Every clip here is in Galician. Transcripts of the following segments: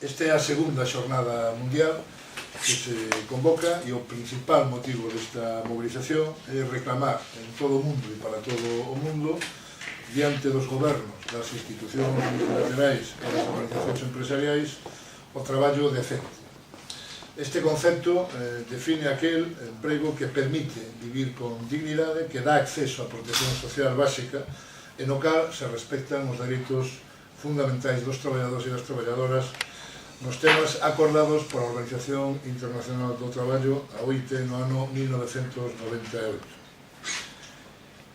Esta é a segunda xornada mundial que se convoca e o principal motivo desta mobilización é reclamar en todo o mundo e para todo o mundo diante dos gobernos, das institucións multilaterais e das organizacións empresariais o traballo decente. Este concepto define aquel emprego que permite vivir con dignidade, que dá acceso á protección social básica e no cal se respectan os dereitos fundamentais dos traballadores e das traballadoras nos temas acordados pola Organización Internacional do Traballo, a OIT, no ano 1998.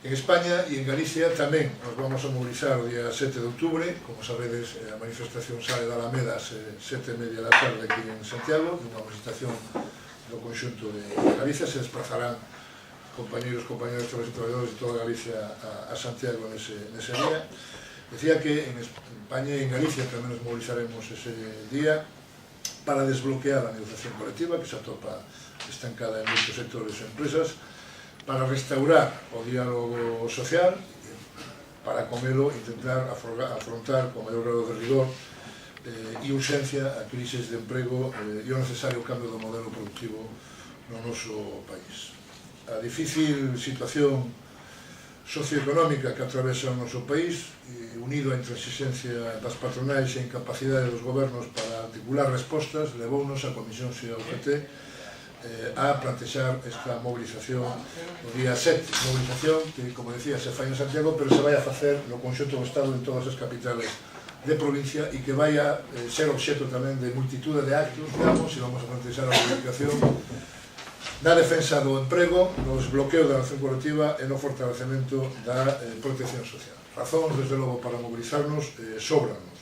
En España e en Galicia tamén nos vamos a mobilizar o día 7 de outubro, como sabedes, a manifestación sale da Alameda ás 7:30 da tarde aquí en Santiago, unha manifestación do conxunto de Galicia. Se desplazarán compañeros, traballadores de toda Galicia a Santiago nese día. Decía que en España e en Galicia tamén nos mobilizaremos ese día para desbloquear a negociación colectiva que se atopa estancada en moitos sectores e empresas, para restaurar o diálogo social, para con elo intentar afrontar con maior grado de rigor e urxencia a crisis de emprego e o necesario cambio do modelo productivo no noso país. A difícil situación socioeconómica que atravesa o noso país, unido á intransigencia das patronais e a incapacidade dos gobernos para articular respostas, levounos a Comisión e ao UGT a plantexar esta movilización o día 7, movilización que, como decía, se fai en Santiago, pero se vai a facer no conxunto do Estado en todas as capitales de provincia e que vai a ser obxeto tamén de multitude de actos, digamos, e vamos a plantexar a movilización na defensa do emprego, no desbloqueo da relación colectiva e no fortalecemento da protección social. Razóns, desde logo, para mobilizarnos sobranos.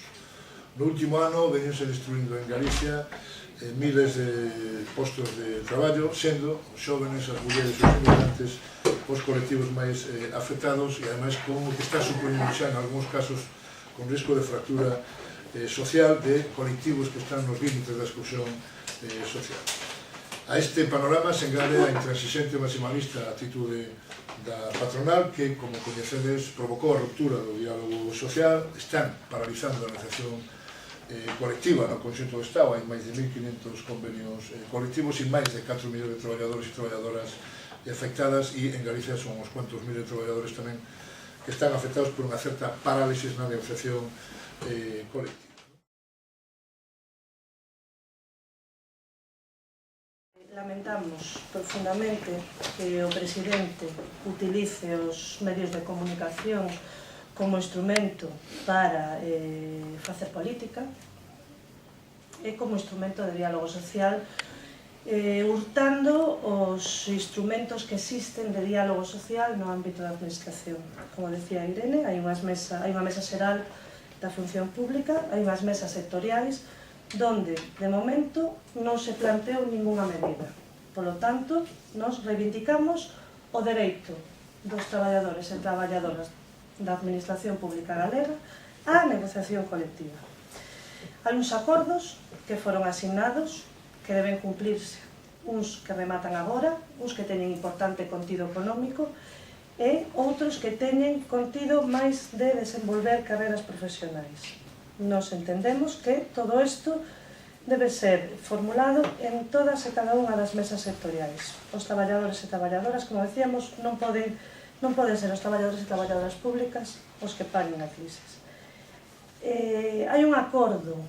No último ano venense destruindo en Galicia miles de postos de traballo, sendo os xóvenes, as mulleres e os inmigrantes os colectivos máis afectados e, ademais, como que está supoñendo xa, en algúns casos, con risco de fractura social de colectivos que están nos límites da exclusión social. A este panorama se engade a intransixente maximalista actitude da patronal que, como coñecedes, provocou a ruptura do diálogo social, están paralizando a negociación colectiva no conxunto do Estado. Hai máis de 1.500 convenios colectivos e máis de 4 millóns de traballadores e traballadoras afectadas, e en Galicia son uns cuantos miles de traballadores tamén que están afectados por unha certa parálisis na negociación colectiva. Lamentamos profundamente que o presidente utilice os medios de comunicación como instrumento para facer política e como instrumento de diálogo social, hurtando os instrumentos que existen de diálogo social no ámbito da administración. Como decía Irene, hai unha mesa xeral da función pública, hai unhas mesas sectoriais donde, de momento, non se planteou ninguna medida. Por lo tanto, nos reivindicamos o dereito dos traballadores e traballadoras da Administración Pública Galega á negociación colectiva. Hai uns acordos que foron asignados que deben cumplirse, uns que rematan agora, uns que teñen importante contido económico e outros que teñen contido máis de desenvolver carreras profesionais. Nos entendemos que todo isto debe ser formulado en todas e cada unha das mesas sectoriais. Os traballadores e traballadoras, como decíamos, non poden ser os traballadores e traballadoras públicas os que paguen a crisis. Hai un acordo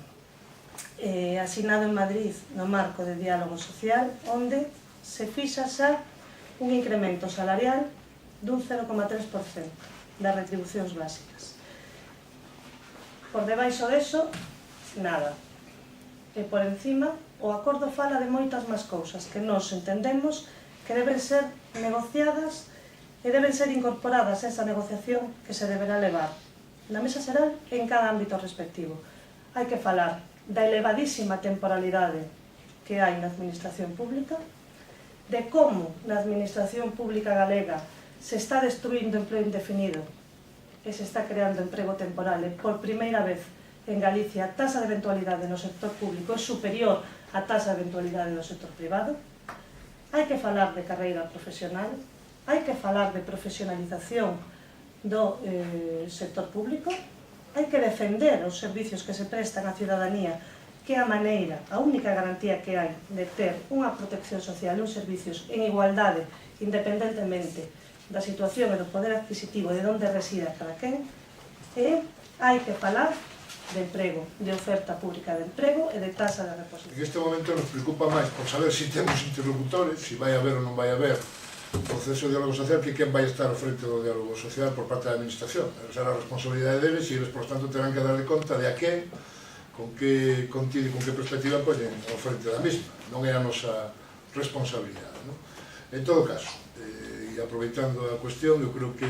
asignado en Madrid no marco de diálogo social onde se fixa xa un incremento salarial dun 0,3% das retribucións básicas. Por debaixo deso, nada. E por encima, o acordo fala de moitas máis cousas que nós entendemos que deben ser negociadas e deben ser incorporadas a esa negociación que se deberá levar na mesa xeral en cada ámbito respectivo. Hai que falar da elevadísima temporalidade que hai na administración pública, de como na administración pública galega se está destruindo emprego indefinido e se está creando emprego temporal, e por primeira vez en Galicia a tasa de eventualidade no sector público é superior á tasa de eventualidade no sector privado. Hai que falar de carreira profesional, hai que falar de profesionalización do sector público, hai que defender os servicios que se prestan á ciudadanía que a maneira, a única garantía que hai de ter unha protección social e uns servicios en igualdade, independentemente da situación e do poder adquisitivo de onde resida cada quen, e hai que falar de emprego, de oferta pública de emprego e de tasa de reposición. En este momento nos preocupa máis por saber se temos interlocutores, se vai haber ou non vai haber un proceso de diálogo social, que quen vai estar ao frente do diálogo social por parte da administración. Esa é a responsabilidade deles e eles, por tanto, terán que darle conta de a quen, con que contido e con que perspectiva poñen ao frente da mesma. Non é a nosa responsabilidade. Non? En todo caso, e aproveitando a cuestión, eu creo que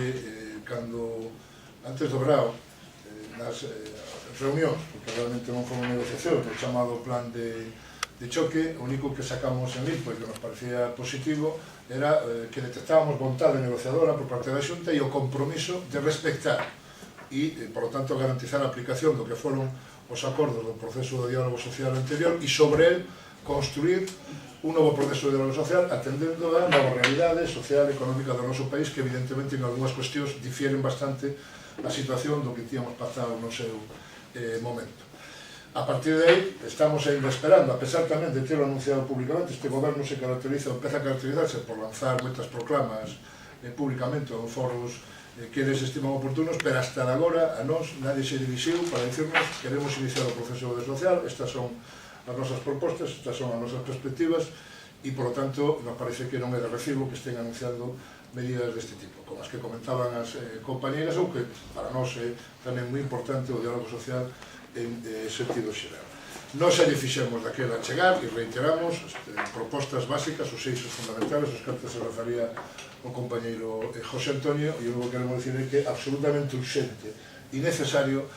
cando antes do Brao, nas reunións, porque realmente non foi unha negociación, o chamado plan de choque, o único que sacamos en limpo e que nos parecía positivo era que detectábamos vontade negociadora por parte da Xunta e o compromiso de respectar e, por lo tanto, garantizar a aplicación do que foron os acordos do proceso de diálogo social anterior e sobre el construir un novo proceso de diálogo social atendendo a nova realidade social e económica do noso país, que evidentemente en algunhas cuestións difieren bastante a situación do que tíamos pasado no seu momento. A partir de aí, estamos ainda esperando, a pesar tamén de terlo anunciado públicamente, este goberno se caracteriza, empeza a caracterizarse por lanzar moitas proclamas públicamente en foros que eles estiman oportunos, pero hasta agora a nós nadie se dirixiu para dicirnos que queremos iniciar o proceso de social, estas son as nosas propostas, estas son as nosas perspectivas e, por lo tanto, nos parece que non é de recibo que estén anunciando medidas deste tipo, como as que comentaban as compañeras, ou que para nós é tamén moi importante o diálogo social en sentido xeral. Nós xa lle fixemos daquela chegar e reiteramos propostas básicas, os eixos fundamentales, os que antes se refería o compañeiro José Antonio, e o que queremos dicir é que é absolutamente urxente e necesario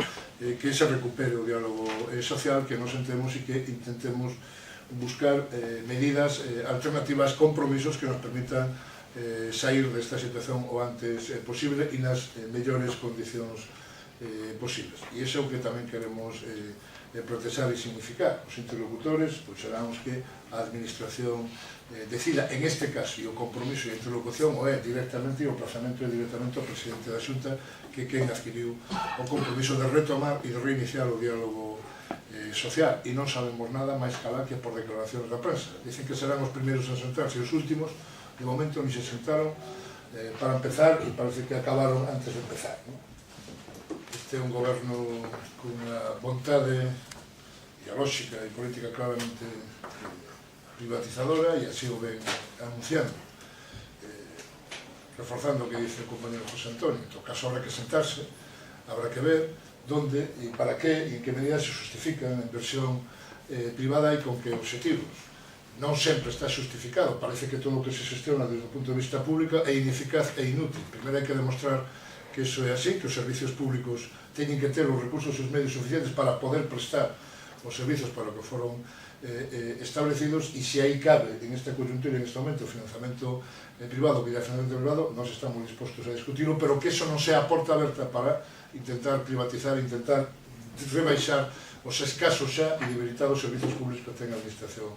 que se recupere o diálogo social, que nos sentemos e que intentemos buscar medidas alternativas, compromisos que nos permitan sair desta situación o antes posible e nas mellores condicións posibles. E iso é o que tamén queremos protestar e significar. Os interlocutores serán os que a administración decida, en este caso, e o compromiso e a interlocución o é directamente, e o plazamento é directamente ao presidente da Xunta, que quen adquiriu o compromiso de retomar e de reiniciar o diálogo social, e non sabemos nada máis calá que por declaracións da prensa. Dicen que serán os primeiros a sentarse e os últimos, de momento ni se sentaron para empezar, e parece que acabaron antes de empezar. Este é un goberno con unha vontade ideolóxica e política claramente privatizadora, e así o ven anunciando. Reforzando o que dice o compañero José Antonio, en todo caso habrá que sentarse, habrá que ver donde e para qué e en que medida se justifica a inversión privada e con que objetivos. Non sempre está justificado, parece que todo o que se xestiona desde o punto de vista público é ineficaz e inútil. Primeiro hai que demostrar que iso é así, que os servicios públicos teñen que ter os recursos e os medios suficientes para poder prestar os servicios para o que foron establecidos, e se aí cabe en esta coyuntura, en este momento, o financiamento privado, que é financiamento privado, nós estamos dispostos a discutirlo, pero que eso non sea a porta aberta para intentar privatizar, intentar rebaixar os escasos xa e debilitados servicios públicos que ten a administración